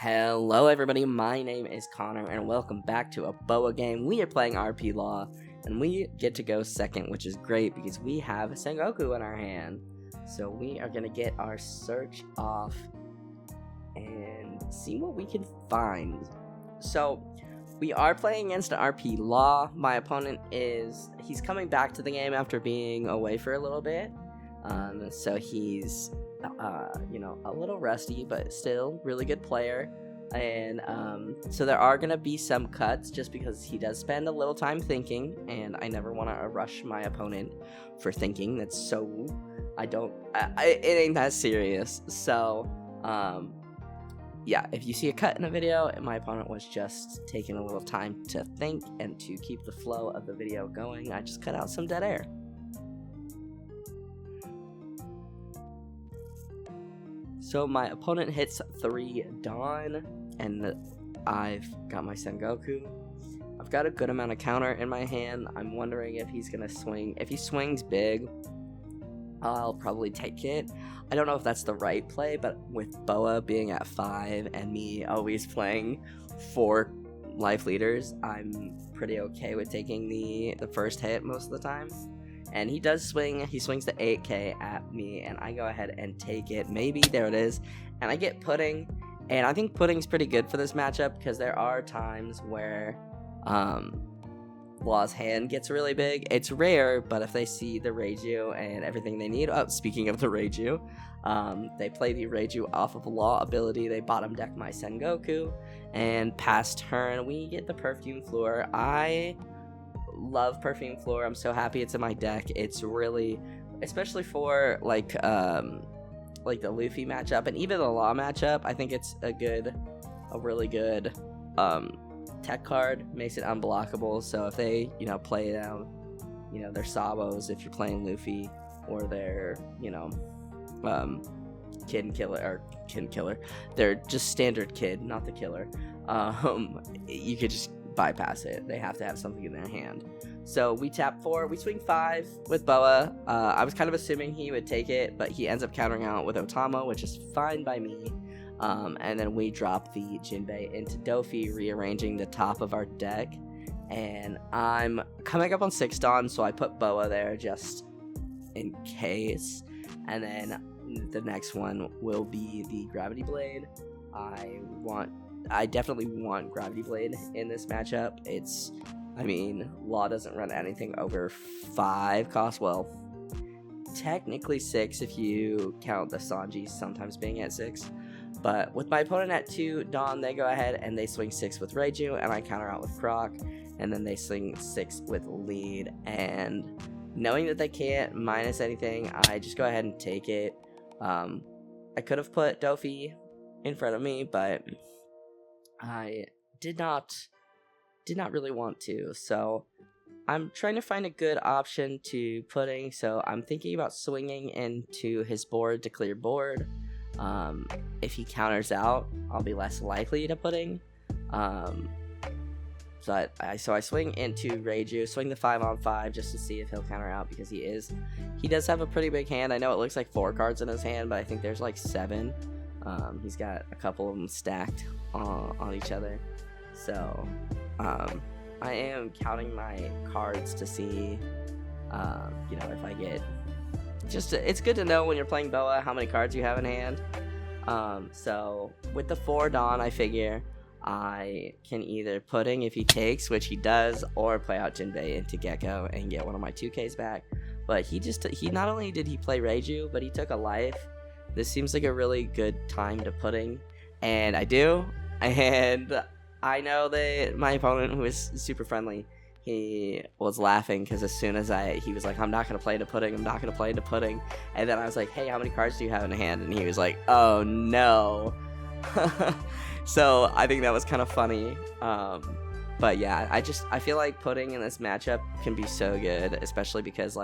Hello everybody, my name is Connor and welcome back to a Boa game. We are playing RP Law and we get to go second, which is great because we have Sengoku in our hand. So we are going to get our search off and see what we can find. So we are playing against RP Law. My opponent he's coming back to the game after being away for a little bit. So he's a little rusty, but still really good player. And so there are gonna be some cuts just because he does spend a little time thinking, and I never want to rush my opponent for thinking. That's so it ain't that serious. So yeah, if you see a cut in a video, my opponent was just taking a little time to think, and to keep the flow of the video going, I just cut out some dead air. So my opponent hits 3 Dawn, and I've got my Sengoku. I've got a good amount of counter in my hand. I'm wondering if he's gonna swing. If he swings big, I'll probably take it. I don't know if that's the right play, but with Boa being at 5 and me always playing 4 life leaders, I'm pretty okay with taking the first hit most of the time. And he does swing. He swings the 8k at me, and I go ahead and take it. Maybe, there it is. And I get pudding, and I think pudding's pretty good for this matchup because there are times where Law's hand gets really big. It's rare, but if they see the Reiju and everything they need. Oh, speaking of the Reiju, they play the Reiju off of Law ability. They bottom deck my Sengoku, and past turn we get the Perfume Floor. I love Perfume Floor. I'm so happy it's in my deck. It's really, especially for like the Luffy matchup and even the Law matchup, I think it's a really good tech card. Makes it unblockable, so if they play down their Sabos, if you're playing Luffy, or their Kid Killer, they're just standard Kid, not the Killer, you could just bypass it. They have to have something in their hand. So we tap 4, we swing 5 with Boa. I was kind of assuming he would take it, but he ends up countering out with Otama, which is fine by me. And then we drop the Jinbei into Dofi, rearranging the top of our deck. And I'm coming up on 6 Dawn, so I put Boa there just in case. And then the next one will be the Gravity Blade. I definitely want Gravity Blade in this matchup. Law doesn't run anything over 5 cost. Well, technically 6 if you count the Sanji sometimes being at 6. But with my opponent at 2 Dawn, they go ahead and they swing 6 with Reiju, and I counter out with Croc, and then they swing 6 with Lead. And knowing that they can't minus anything, I just go ahead and take it. I could have put Dofi in front of me, but I did not really want to, so I'm trying to find a good option to pudding. So I'm thinking about swinging into his board to clear board. If he counters out, I'll be less likely to pudding. So I swing into Reiju, swing the 5-on-5 just to see if he'll counter out, because he does have a pretty big hand. I know it looks like 4 cards in his hand, but I think there's like 7. He's got a couple of them stacked on each other. So I am counting my cards to see if I get it's good to know when you're playing Boa how many cards you have in hand. So with the 4 Dawn, I figure I can either pudding if he takes, which he does, or play out Jinbei into Gecko and get one of my 2Ks back. But he not only did he play Reiju, but he took a life. This seems like a really good time to pudding, and I do. And I know that my opponent, who is super friendly, he was laughing because as soon as he was like, I'm not going to play to pudding, and then I was like, hey, how many cards do you have in hand? And he was like, oh no. So I think that was kind of funny. But yeah, I feel like pudding in this matchup can be so good, especially because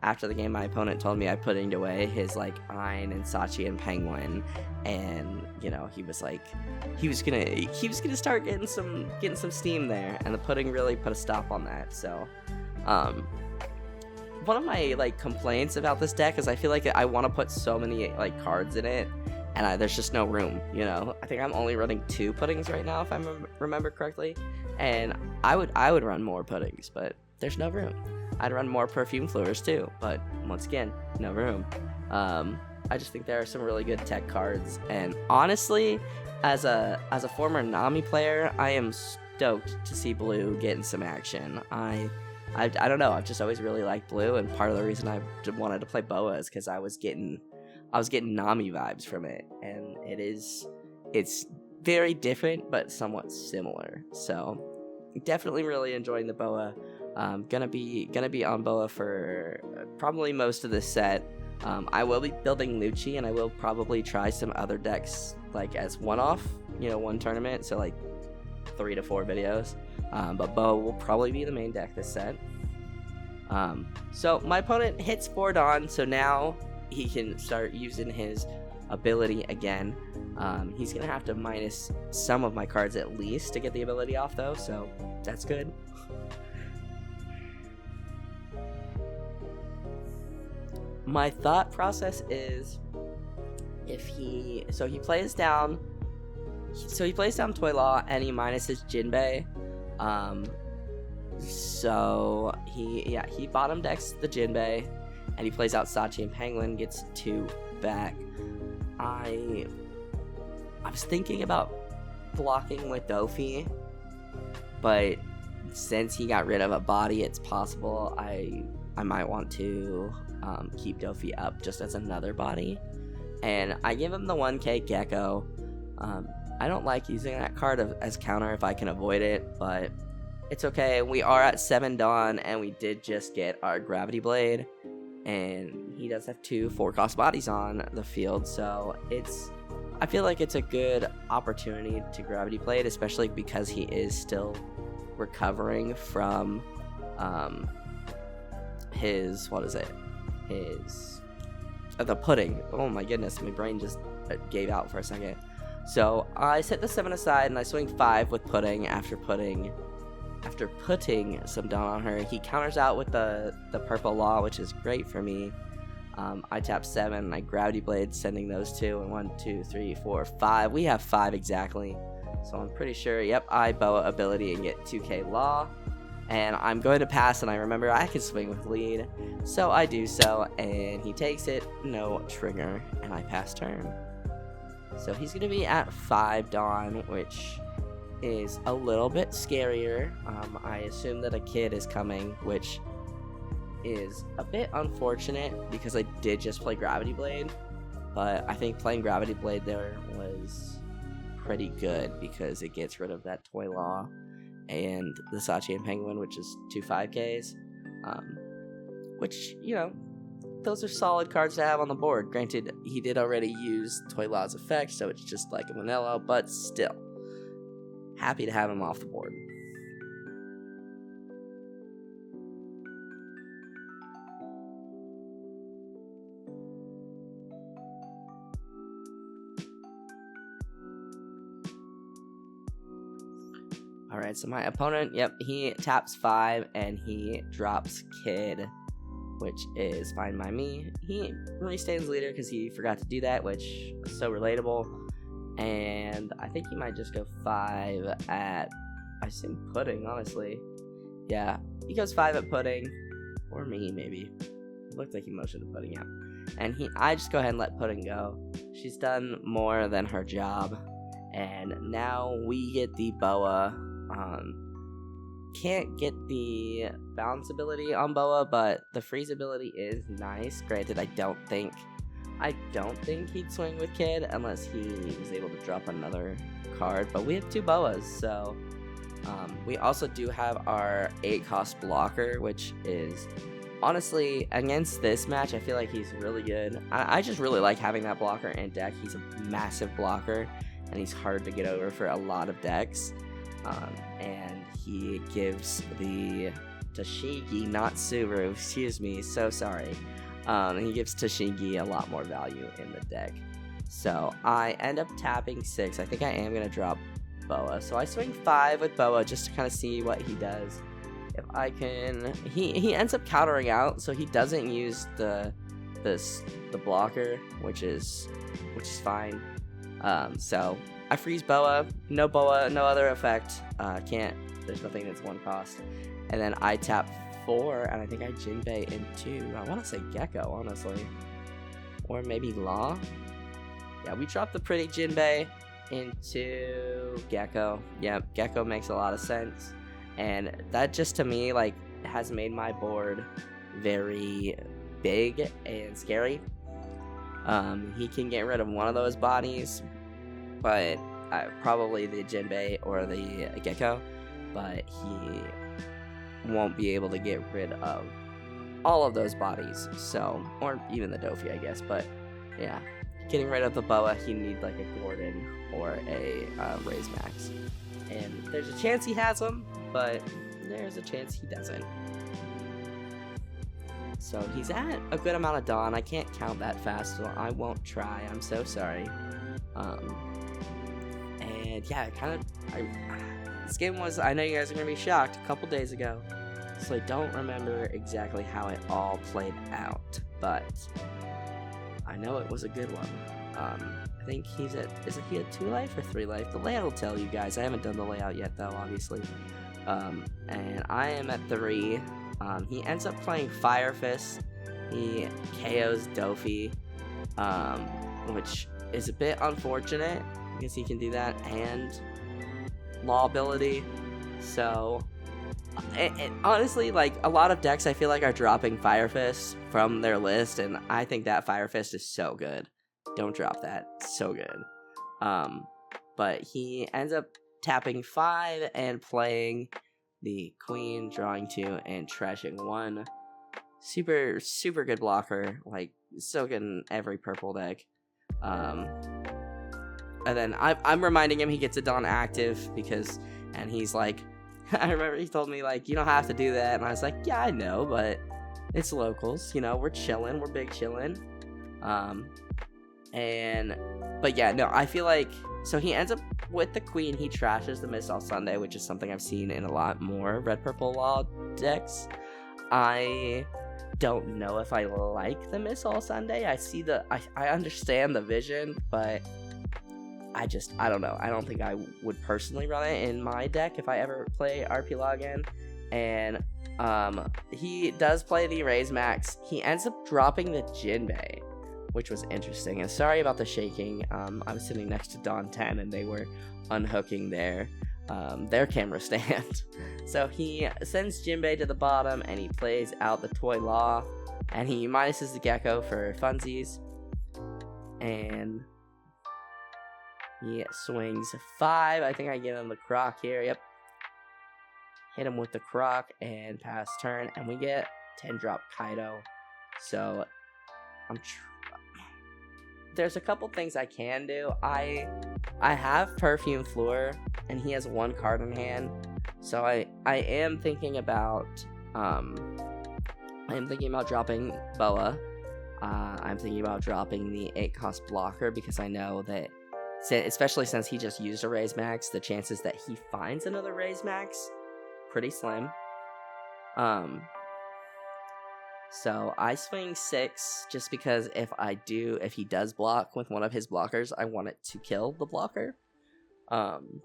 after the game, my opponent told me I puddinged away his Ein and Sachi and Penguin, and he was like, he was gonna start getting some steam there, and the pudding really put a stop on that. So one of my complaints about this deck is I feel like I want to put so many cards in it, and there's just no room, you know. I think I'm only running 2 puddings right now, if I remember correctly, and I would run more puddings, but there's no room. I'd run more perfume fluors too, but once again, no room. I just think there are some really good tech cards, and honestly, as a former Nami player, I am stoked to see blue getting some action. I don't know, I've just always really liked blue, and part of the reason I wanted to play Boa is because I was getting Nami vibes from it, and it's very different but somewhat similar. So definitely really enjoying the Boa. Gonna be on Boa for probably most of this set. I will be building Lucci, and I will probably try some other decks like as one-off, you know, one tournament, so like 3 to 4 videos. But Boa will probably be the main deck this set. So my opponent hits 4 Dawn, so now he can start using his ability again. He's gonna have to minus some of my cards at least to get the ability off though, so that's good. My thought process is he plays down Toy Law and he minuses Jinbei. So he bottom decks the Jinbei and he plays out Sachi and Penguin, gets 2 back. I was thinking about blocking with Dofi, but since he got rid of a body, it's possible I might want to keep Dofi up just as another body, and I give him the 1k Gecko. I don't like using that card as counter if I can avoid it, but it's okay. We are at 7 Dawn, and we did just get our Gravity Blade, and he does have 2 4-cost bodies on the field, so I feel like it's a good opportunity to Gravity Blade, especially because he is still recovering from the pudding. Oh my goodness, my brain just gave out for a second. So I set the 7 aside and I swing 5 with pudding after putting some Dawn on her. He counters out with the purple Law, which is great for me. I tap 7 and I Gravity Blade, sending those 2, and 1, 2, 3, 4, 5. We have 5 exactly, so I'm pretty sure. Yep, I Boa ability and get 2k Law. And I'm going to pass, and I remember I can swing with lead, so I do so, and he takes it, no trigger, and I pass turn. So he's going to be at 5 Dawn, which is a little bit scarier. I assume that a kid is coming, which is a bit unfortunate because I did just play Gravity Blade, but I think playing Gravity Blade there was pretty good because it gets rid of that Toy Law and the Sachi and Penguin, which is 2 5Ks, which, you know, those are solid cards to have on the board. Granted, he did already use Toy Law's effect, so it's just like a vanilla, but still, happy to have him off the board. Alright, so my opponent, yep, he taps 5 and he drops Kid, which is fine by me. He restains leader because he forgot to do that, which is so relatable. And I think he might just go 5 at, I assume, Pudding, honestly. Yeah, he goes 5 at Pudding, or me, maybe. It looked like he motioned to Pudding out. And I just go ahead and let Pudding go. She's done more than her job. And now we get the Boa. Can't get the balance ability on Boa, but the freeze ability is nice. Granted, I don't think he'd swing with Kid unless he was able to drop another card, but we have 2 Boas, so we also do have our 8-cost blocker, which is honestly, against this match, I feel like he's really good. I just really like having that blocker in deck. He's a massive blocker and he's hard to get over for a lot of decks. And he gives the Tashigi, not Subaru, excuse me, so sorry. He gives Tashigi a lot more value in the deck. So I end up tapping 6. I think I am going to drop Boa. So I swing 5 with Boa just to kind of see what he does. If I can... He ends up countering out, so he doesn't use the the blocker, which is fine. So I freeze Boa, no other effect. There's nothing that's 1 cost. And then I tap 4, and I think I Jinbei into, I want to say Gecko, honestly. Or maybe Law. Yeah, we dropped the pretty Jinbei into Gecko. Yep, Gecko makes a lot of sense. And that just, to me, like, has made my board very big and scary. He can get rid of one of those bodies, but probably the Jinbei or the Gecko, but he won't be able to get rid of all of those bodies, so, or even the Dofi, I guess. But yeah, getting rid of the Boa, he need like a Gordon or a Raise Max, and there's a chance he has them, but there's a chance he doesn't. So he's at a good amount of Dawn. I can't count that fast, so I won't try. I'm so sorry. And yeah, this game was, I know you guys are gonna be shocked, a couple days ago, so I don't remember exactly how it all played out, but I know it was a good one. I think he's at, is he at 2 life or 3 life? The layout will tell you guys. I haven't done the layout yet though, obviously. And I am at 3. He ends up playing Fire Fist. He KOs Dofi, which is a bit unfortunate because he can do that and Law ability. So, honestly, like, a lot of decks I feel like are dropping Fire Fist from their list, and I think that Fire Fist is so good. Don't drop that. So good. But he ends up tapping 5 and playing the Queen, drawing 2, and trashing 1. Super, super good blocker. Like, so good in every purple deck. And then I'm reminding him he gets a Dawn active because, and he's like, I remember he told me, like, you don't have to do that. And I was like, yeah, I know, but it's locals. You know, we're chilling. We're big chilling. But yeah, no, I feel like, so he ends up with the Queen, he trashes the Miss All Sunday, which is something I've seen in a lot more red purple law decks. I don't know if I like the Miss All Sunday. I understand the vision, but I don't know. I don't think I would personally run it in my deck if I ever play RP Law again. And he does play the Raise Max. He ends up dropping the Jinbei, which was interesting. And sorry about the shaking. I was sitting next to Dawn 10 and they were unhooking their camera stand. So he sends Jinbei to the bottom and he plays out the Toy Law and he minuses the Gecko for funsies. And he swings 5. I think I give him the Croc here. Yep. Hit him with the Croc and pass turn. And we get 10 drop Kaido. So there's a couple things I can do. I have Perfume Fleur, and he has 1 card in hand. So I am thinking about dropping Boa. I'm thinking about dropping the 8 cost blocker because I know that, especially since he just used a Raise Max, the chances that he finds another Raise Max pretty slim. So I swing 6 just because if he does block with one of his blockers, I want it to kill the blocker. And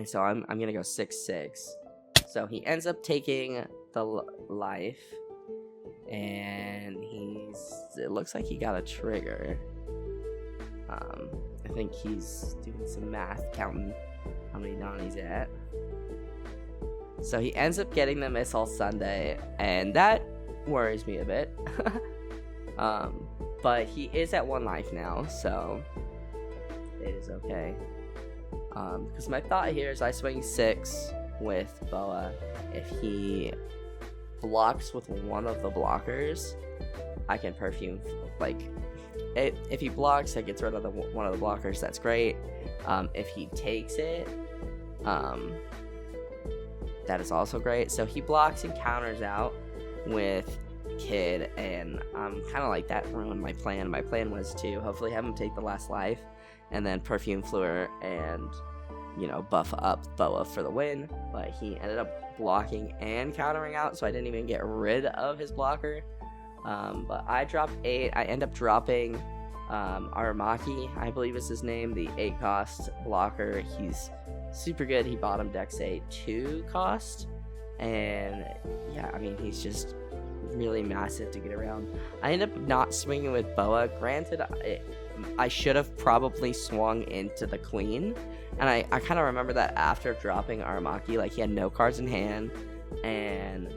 so I'm gonna go 6/6. So he ends up taking the life, and it looks like he got a trigger. I think he's doing some math, counting how many Dawn he's at. So he ends up getting the Miss All Sunday, and that worries me a bit. But he is at 1 life now, so it is okay. Because my thought here is I swing 6 with Boa. If he blocks with one of the blockers, I can Perfume, like, if he blocks, that gets rid of one of the blockers, that's great. If he takes it, that is also great. So he blocks and counters out with Kid, and I'm kind of like, that ruined my plan. My plan was to hopefully have him take the last life, and then Perfume Fleur and buff up Boa for the win, but he ended up blocking and countering out, so I didn't even get rid of his blocker. But I dropped 8. I end up dropping Aramaki, I believe is his name, the 8 cost blocker. He's super good. He bottom decks a 2 cost, and yeah, I mean, he's just really massive to get around. I end up not swinging with Boa. Granted, I should have probably swung into the queen, and I kind of remember that after dropping Aramaki, like, he had no cards in hand, and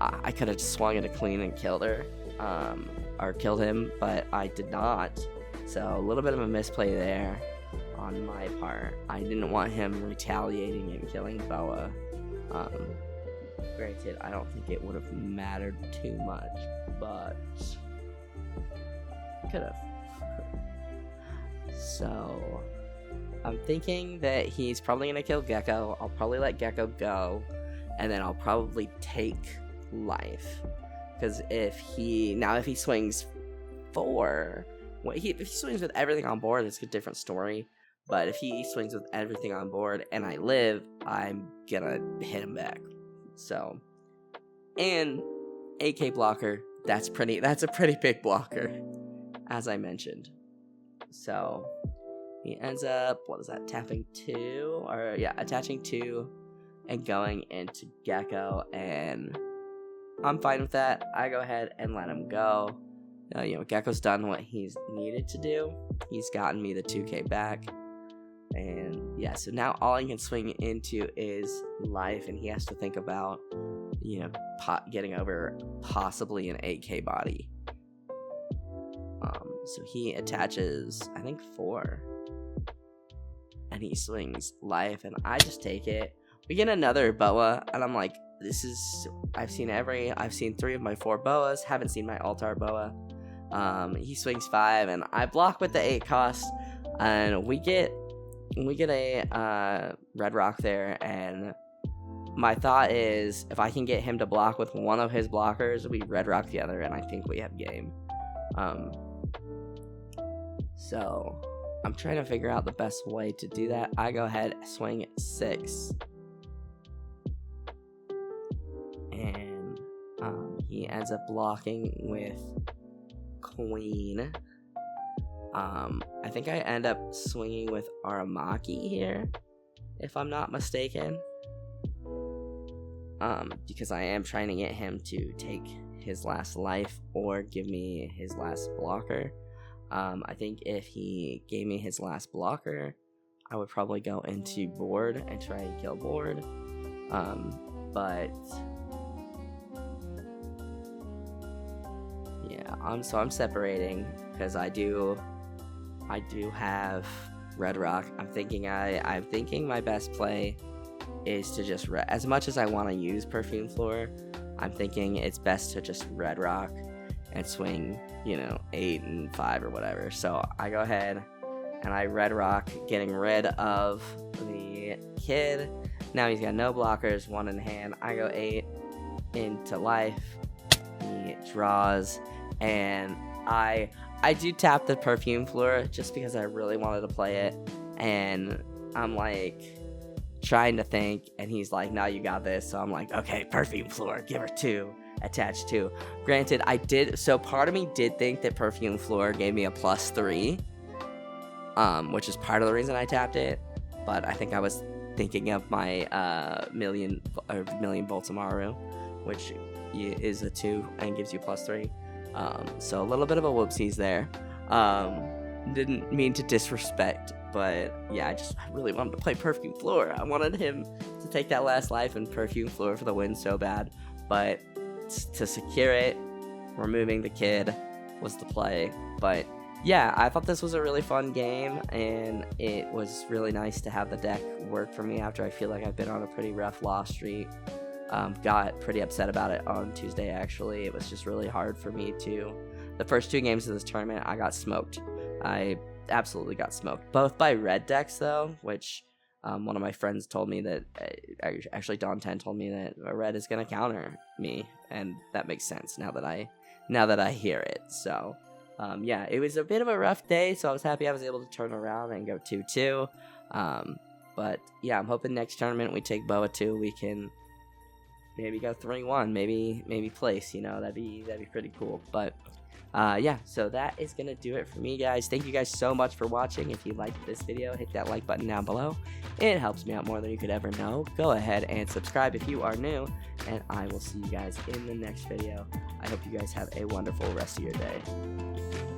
I could have swung into queen and killed her, or killed him, but I did not. So a little bit of a misplay there on my part. I didn't want him retaliating and killing Boa. Granted, I don't think it would have mattered too much, but could have. So I'm thinking that he's probably gonna kill Gecko. I'll probably let Gecko go, and then I'll probably take life. Because if he swings 4, if he swings with everything on board, it's a different story. But if he swings with everything on board and I live, I'm gonna hit him back. So, and AK blocker, that's a pretty big blocker, as I mentioned. So he ends up, attaching 2 and going into Gecko, and I'm fine with that. I go ahead and let him go. Gecko's done what he's needed to do. He's gotten me the 2k back. And yeah, so now all I can swing into is life, and he has to think about, getting over possibly an 8k body. So he attaches, I think, 4. And he swings life, and I just take it. We get another Boa, and I'm like, I've seen 3 of my 4 Boas, haven't seen my Altar Boa. He swings 5, and I block with the 8 cost, and we get a red rock there, and my thought is, if I can get him to block with one of his blockers, we red rock the other, and I think we have game. So I'm trying to figure out the best way to do that. I go ahead, swing 6, and he ends up blocking with queen. I think I end up swinging with Aramaki here, if I'm not mistaken, because I am trying to get him to take his last life or give me his last blocker. I think if he gave me his last blocker, I would probably go into board and try and kill board, but yeah, I'm separating because I do have red rock. I'm thinking my best play is to just as much as I want to use Perfume Floor, I'm thinking it's best to just red rock and swing 8 and 5 or whatever. So I go ahead and I red rock, getting rid of the kid. Now he's got no blockers, 1 in hand. I go 8 into life. He draws, and I do tap the Perfume Floor just because I really wanted to play it, and I'm like trying to think, and he's like, no, you got this. So I'm like, okay, Perfume Floor, give her 2, attach 2. Granted, so part of me did think that Perfume Floor gave me a +3, which is part of the reason I tapped it, but I think I was thinking of my million volts Amaru, which is a 2 and gives you +3. So a little bit of a whoopsies there. Didn't mean to disrespect, but yeah, I really wanted to play Perfume Floor. I wanted him to take that last life and Perfume Floor for the win so bad, but to secure it, removing the kid was the play. But yeah, I thought this was a really fun game, and it was really nice to have the deck work for me after I feel like I've been on a pretty rough loss streak. Got pretty upset about it on Tuesday, actually. It was just really hard for me the first 2 games of this tournament, I got smoked. I absolutely got smoked. Both by red decks, though, which one of my friends told me that, actually Don 10 told me that red is going to counter me, and that makes sense now that I hear it. So, yeah, it was a bit of a rough day, so I was happy I was able to turn around and go 2-2. But yeah, I'm hoping next tournament we take Boa 2. We can maybe go 3-1, maybe place. That'd be pretty cool. But yeah, so that is gonna do it for me, guys. Thank you guys so much for watching. If you liked this video, hit that like button down below. It helps me out more than you could ever know. Go ahead and subscribe if you are new, and I will see you guys in the next video. I hope you guys have a wonderful rest of your day.